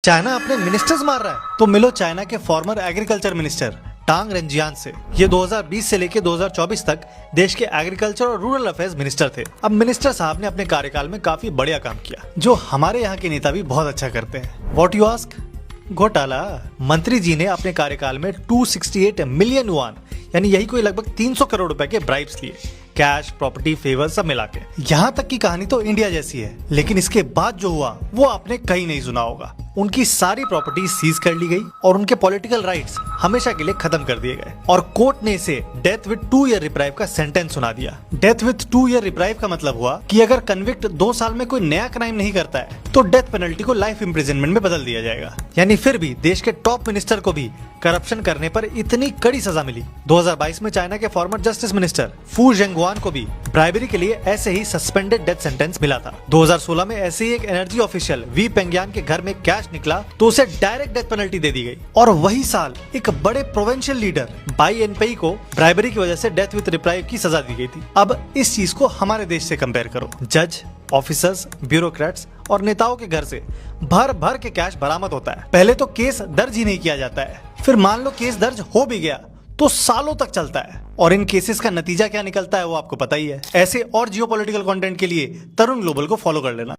China अपने ministers मार रहा है। तो मिलो चाइना के फॉर्मर एग्रीकल्चर मिनिस्टर टांग रेनजियान से। ये 2020 से लेकर 2024 तक देश के एग्रीकल्चर और रूरल अफेयर्स मिनिस्टर थे। अब मिनिस्टर साहब ने अपने कार्यकाल में काफी बढ़िया काम किया, जो हमारे यहाँ के नेता भी बहुत अच्छा करते हैं। What you ask? घोटाला। मंत्री जी ने अपने कार्यकाल में 268 मिलियन युआन यानी यही कोई लगभग 300 करोड़ रुपए के ब्राइब्स लिए, कैश, प्रॉपर्टी, फेवर सब मिला के। यहाँ तक की कहानी तो इंडिया जैसी है, लेकिन इसके बाद जो हुआ वो आपने कहीं नहीं सुना होगा। उनकी सारी प्रॉपर्टी सीज कर ली गई और उनके पॉलिटिकल राइट्स हमेशा के लिए खत्म कर दिए गए और कोर्ट ने इसे डेथ विद 2 ईयर रिप्राइव का सेंटेंस सुना दिया। डेथ विद 2 ईयर रिप्राइव का मतलब हुआ कि अगर कन्विक्ट 2 साल में कोई नया क्राइम नहीं करता है तो डेथ पेनल्टी को लाइफ इम्प्रिजनमेंट में बदल दिया जाएगा। यानी फिर भी देश के टॉप मिनिस्टर को भी करप्शन करने पर इतनी कड़ी सजा मिली। 2022 में चाइना के फॉर्मर जस्टिस मिनिस्टर फू जेंगुआन को भी ब्राइबरी के लिए ऐसे ही सस्पेंडेड डेथ सेंटेंस मिला था। 2016 में ऐसे ही एक एनर्जी ऑफिशियल वी पेंगयान के घर में कैश निकला तो उसे डायरेक्ट डेथ पेनल्टी दे दी गई। और वही साल एक बड़े प्रोविंशियल लीडर बाई एनपेई को ब्राइबरी की वजह से डेथ विद रिप्राइव की सजा दी गई थी। अब इस चीज को हमारे देश से कंपेयर करो। जज, ऑफिसर्स, ब्यूरोक्रेट्स और नेताओं के घर से भर भर के कैश बरामद होता है। पहले तो केस दर्ज ही नहीं किया जाता है, फिर मान लो केस दर्ज हो भी गया तो सालों तक चलता है। और इन केसेस का नतीजा क्या निकलता है वो आपको पता ही है। ऐसे और जियोपॉलिटिकल कंटेंट के लिए तरुण ग्लोबल को फॉलो कर लेना।